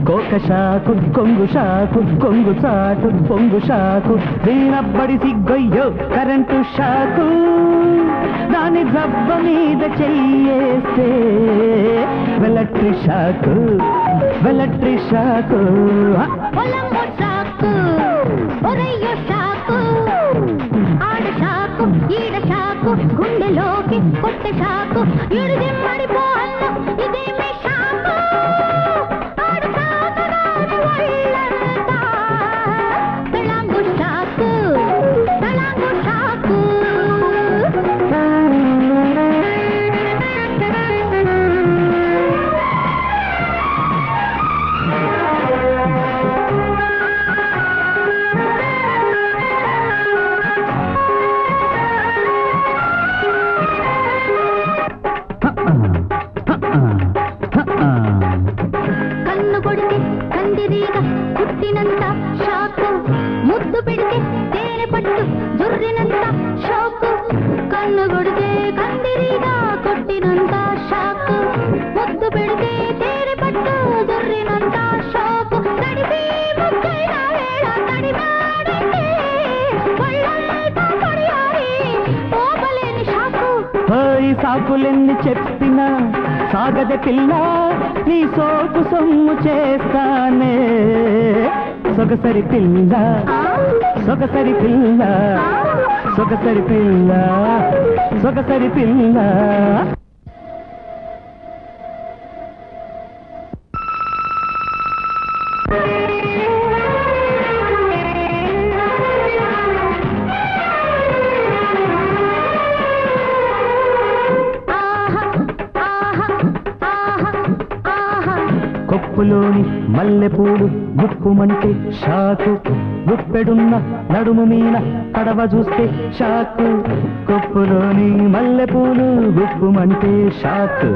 కోక షాకు కొంగు షాకు కొంగు చాటు పొంగు షాకు వీణబ్బడి సిగ్గొయ్యో కరెంటు షాకు దాని జబ్బ మీద చెయ్యేస్తే వెలట్రి షాకు వెలట్రి షాకు ఈడ షాకు గుండెలోకి కొత్త షాకు ఈడు దిమ్మడిపోను ఇదేమి షాకు ఆడు షాకు వాళ్ళంతా తళాంగు షాకు తళాంగు షాకు కన్ను కొడితే కందిరీగ పుట్టినంత షాకు ముద్దు పెడితే తేనె పట్టు జుర్రినంత షాకు కన్ను కొడితే కందిరీగ కొట్టినంత షాకు ముద్దు పెడితే తేనె పట్టు జుర్రినంత షాకు తడిసి ముక్కైన వేళ తడిమాడంటే ఒళ్ళంతా పడియారి పోపలేని షాకు. ఈ సాకులెన్ని చెప్పినా సాగద పిల్ల నీ సోకు సొమ్ము చేస్తానే సొగసరి పిల్ల సొగసరి పిల్ల సొగసరి పిల్ల సొగసరి పిల్ల. కొప్పులోని మల్లెపూలు గుప్పుమంటే షాకు గుప్పెడున్న నడుము మీన కడవ చూస్తే షాకు కొప్పులోని మల్లెపూలు గుప్పుమంటే షాకు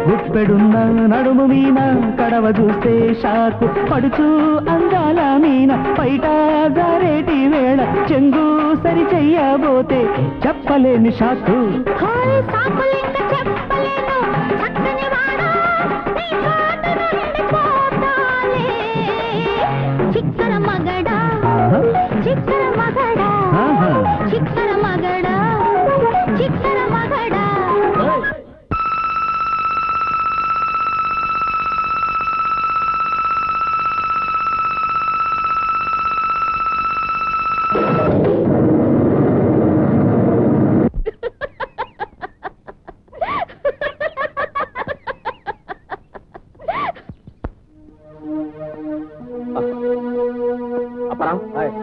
గుప్పెడున్న నడుము మీన కడవ చూస్తే షాకు పడుచు అందాల మీన బయట జారేటి వేళ చెంగు సరి చెయ్యబోతే చెప్పలేని షాకు. చిక్కర మగడా చిక్కర మగడా చిక్కర మగడా చిక్కర మగడా.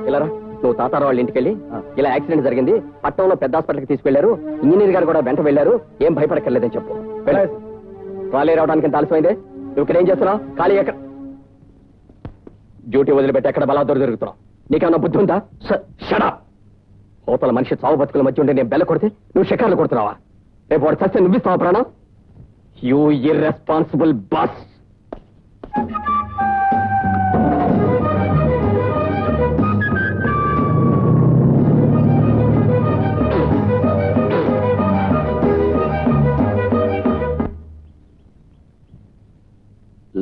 ఇలా నువ్వు తాతారావు వాళ్ళ ఇంటికి వెళ్ళి ఇలా యాక్సిడెంట్ జరిగింది, పట్టణంలో పెద్ద హాస్పిటల్కి తీసుకెళ్లారు, ఇంజనీర్ గారు కూడా వెంట వెళ్లారు, ఏం భయపడక్కర్లేదని చెప్పు. ఖాళీ రావడానికి ఎంత ఆలస్యమైందే? నువ్వు ఇక్కడ ఏం చేస్తున్నావు? ఖాళీ ఎక్కడ? డ్యూటీ వదిలిపెట్టి ఎక్కడ బలాదూరు జరుగుతున్నావు? నీకేమన్నా బుద్ధి ఉందా? షడా హోటల్ మనిషి చావు బతుకుల మధ్య ఉంటే నేను బెల్ల కొడితే నువ్వు షికార్లు కొడుతున్నావా? రేపు వాడు సత్యం నువ్విస్తావా ప్రాణం? You irresponsible boss.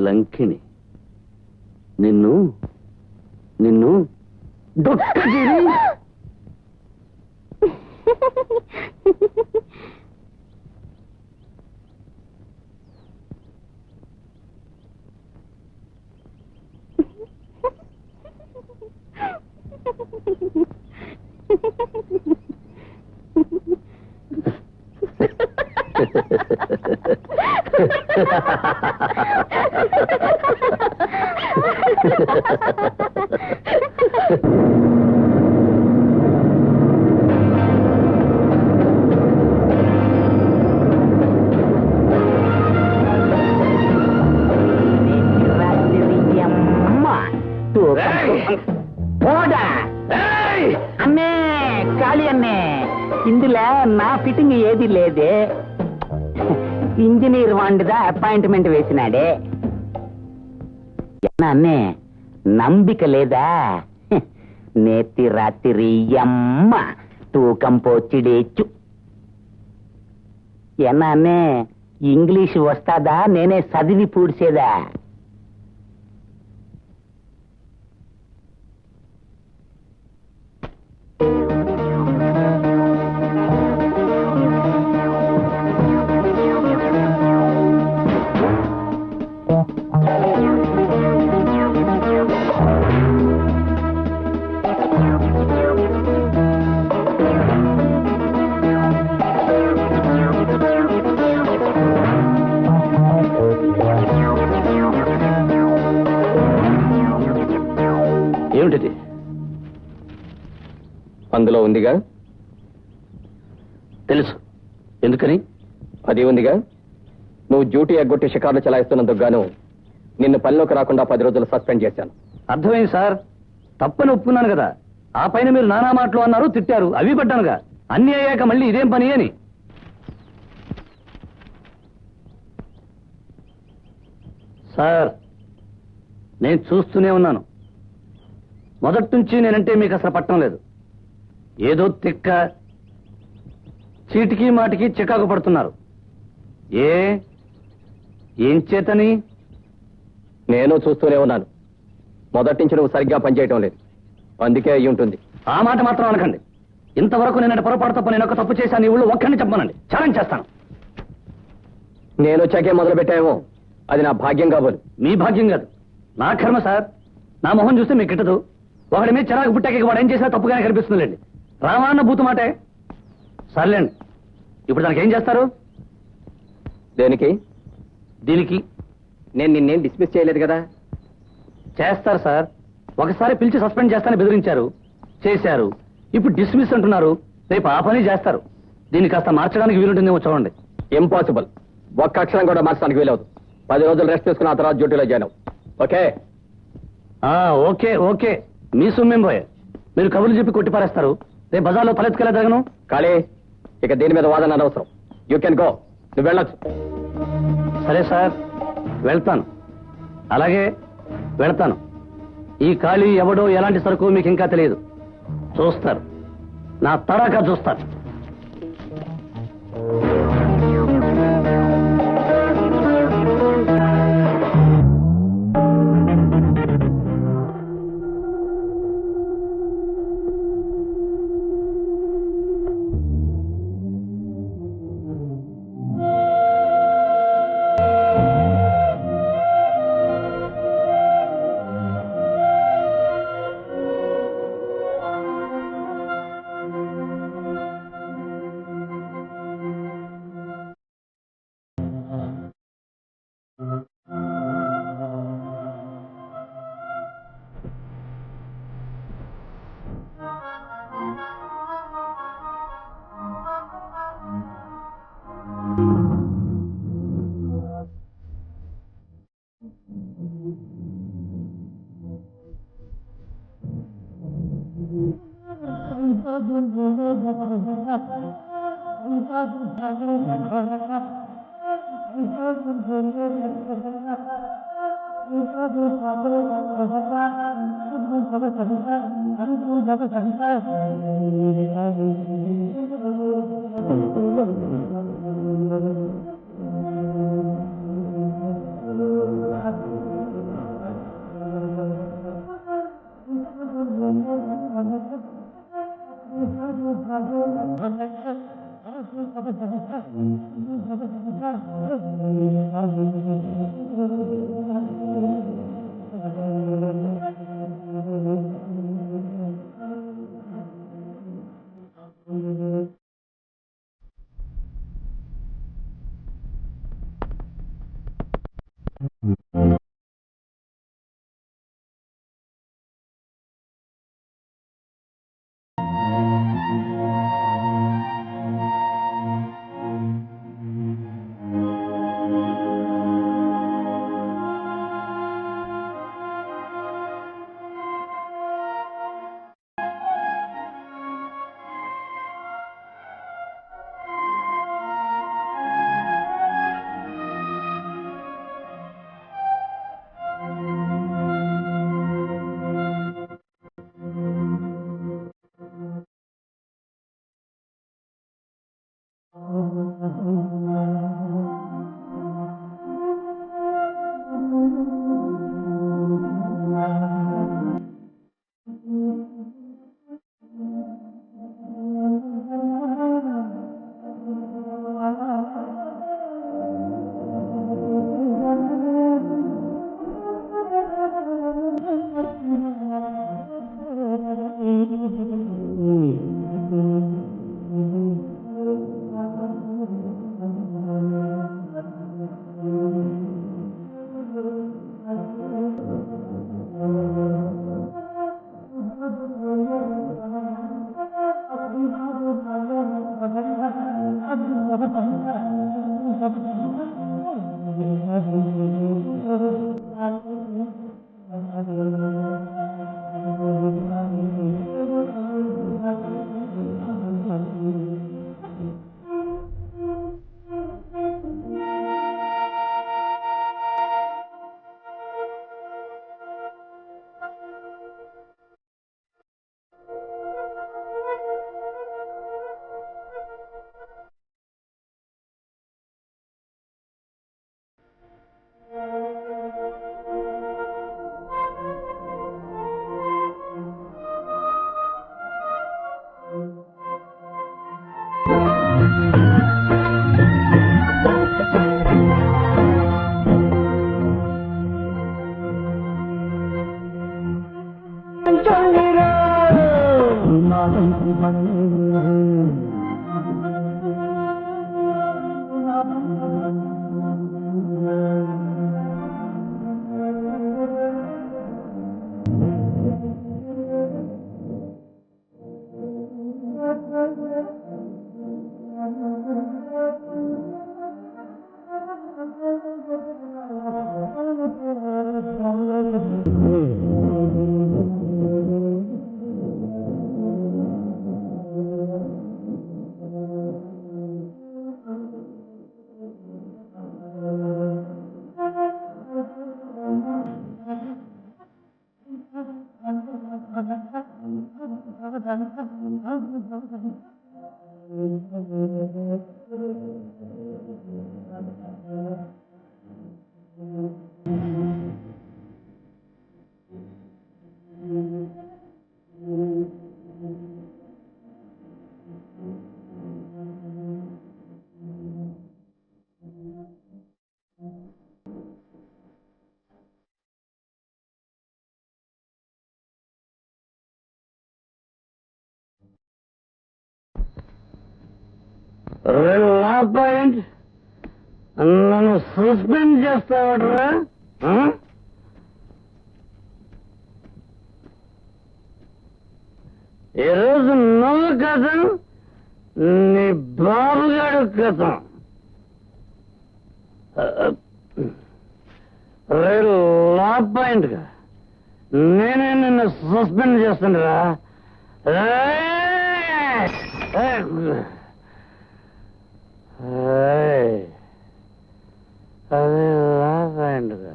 లంకిణి, నిన్ను నిన్ను డొక్కగిరి. అన్నే కాళీ అన్నే, ఇందులో నా ఫిట్టింగ్ ఏది లేదే. ఇంజనీర్ వాండిదా అపాయింట్మెంట్ వేసినాడే. అన్నే నంబిక లేదా? నేతి రాత్రి అమ్మ తూకం పోచిడేచ్చు. అన్నే ఇంగ్లీష్ వస్తాదా? నేనే చదివి పూడ్చేదా? ఏమిటిది? అందులో ఉందిగా. తెలుసు. ఎందుకని? అది ఉందిగా. నువ్వు డ్యూటీ ఎగ్గొట్టి షికార్లు చెలాయిస్తున్నందుకు గాను నిన్ను పనిలోకి రాకుండా 10 రోజులు సస్పెండ్ చేశాను. అర్థమైంది సార్. తప్పని ఒప్పుకున్నాను కదా. ఆ పైన మీరు నానా మాటలు అన్నారు, తిట్టారు, అవి పడ్డానుగా. అన్ని అయ్యాక మళ్ళీ ఇదేం పని అని. సార్, నేను చూస్తూనే ఉన్నాను. మొదటి నుంచి నేనంటే మీకు అసలు పట్టం లేదు. ఏదో తిక్క, చీటికి మాటికి చికాకు పడుతున్నారు. ఏం చేతని? నేను చూస్తూనే ఉన్నాను. మొదటి నుంచి నువ్వు సరిగ్గా పనిచేయటం లేదు. అందుకే అయ్యి ఉంటుంది. ఆ మాట మాత్రం అనకండి. ఇంతవరకు నేను పొరపాటు తప్ప నేను ఒక తప్పు చేశాను. ఈ ఊళ్ళో ఒక్కడిని చెప్పమనండి, ఛాలెంజ్ చేస్తాను. నేను వచ్చాకే మొదలు పెట్టామో అది నా భాగ్యం కాబోలు. మీ భాగ్యం కాదు, నా కర్మ సార్. నా మొహం చూస్తే మీకు గిట్టదు. ఒకడి మీద చిరాకు పుట్టాక వాడు ఏం చేసినా తప్పుగానే కనిపిస్తుందిలేండి. రామాన్న బూతు మాటే. సర్లేండి, ఇప్పుడు దానికి ఏం చేస్తారు? దేనికి? దీనికి నేను నిన్నేం డిస్మిస్ చేయలేదు కదా. చేస్తారు సార్. ఒకసారి పిలిచి సస్పెండ్ చేస్తానని బెదిరించారు, చేశారు. ఇప్పుడు డిస్మిస్ అంటున్నారు. రేపు ఆ పని చేస్తారు. దీన్ని కాస్త మార్చడానికి వీలుంటుందేమో చూడండి. ఇంపాసిబుల్. ఒక్క అక్షరం కూడా మార్చడానికి వీలవదు. 10 రోజులు రెస్ట్ తీసుకున్న ఆ తర్వాత డ్యూటీలో జాయిన్ అవ్వు. ఓకే? Okay okay. మీ సొమ్మేం పోయే. మీరు కబుర్లు చెప్పి కొట్టి పారేస్తారు. రేపు బజార్లో తలెత్తుకెళ్ళా జరగను. ఖాళీ. ఇక దీని మీద వాదన అనవసరం. You can go. నువ్వు వెళ్ళొచ్చు. సరే సార్, వెళ్తాను. అలాగే వెళ్తాను. ఈ ఖాళీ ఎవడో ఎలాంటి సరుకు మీకు ఇంకా తెలియదు. చూస్తారు, నా తడాకా చూస్తారు. నన్ను సస్పెండ్ చేస్తావట్రా? ఈరోజు నువ్వు కథం, నీ బాబుగాడు కథం. లా పాయింట్ గా నేనే నిన్ను సస్పెండ్ చేస్తుండరా? అదే లా పాయింట్ గా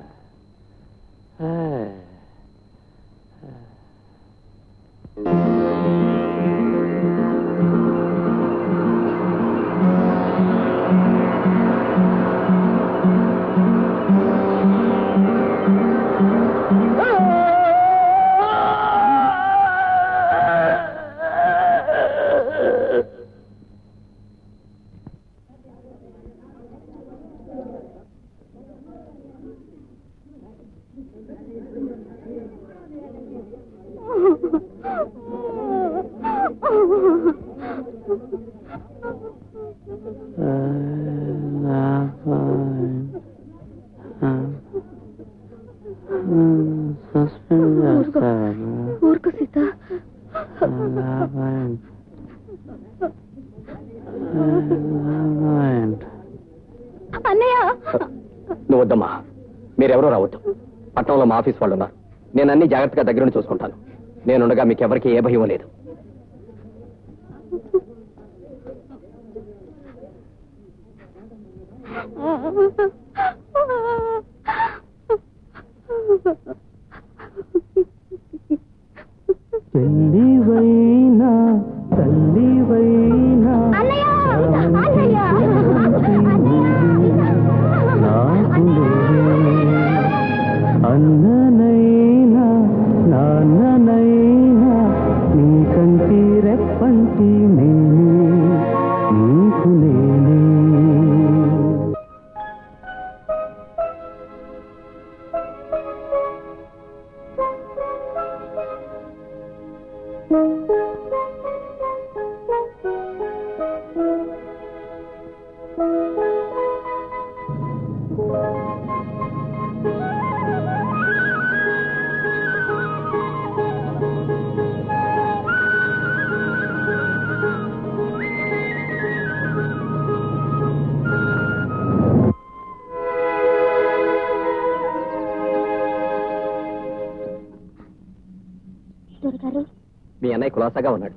ఊరుకు సీత. అన్నయ్య నువ్వు వద్దమ్మా, మీరెవరూ రావద్దు. పట్టణంలో మా ఆఫీస్ వాళ్ళు ఉన్నారు. నేను అన్ని జాగ్రత్తగా దగ్గరుండి చూసుకుంటాను. నేనుండగా మీకు ఎవరికి ఏ భయం లేదు. తల్లివైనా తల్లివైనా అన్ననైనా నాన్ననైనా నీ కంటి రెప్పంటి నేనే నీకు నేనే. మీ అన్నయ్య కులాసాగా ఉన్నాడు.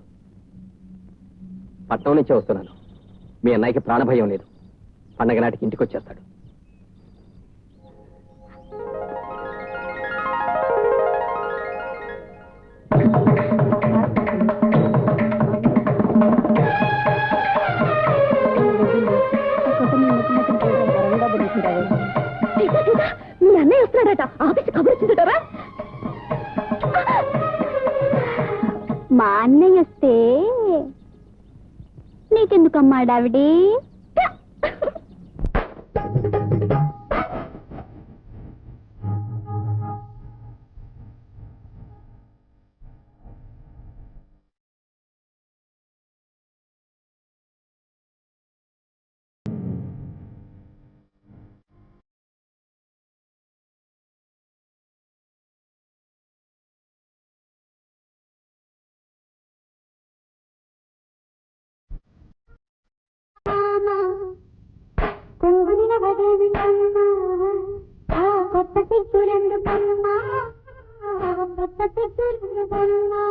పట్నం నుంచే వస్తున్నాను. మీ అన్నయ్యకి ప్రాణభయం లేదు. పండగ నాటికి ఇంటికి వచ్చేస్తాడు. మీ అన్నయ్య వస్తున్నాడట. ఆఫీస్ కబురు వచ్చిందటరా? మా అన్నయ్య వస్తే నీకెందుకమ్మా డావిడి? కొత్త సిగ్గులందు కొత్త సిగ్గులందు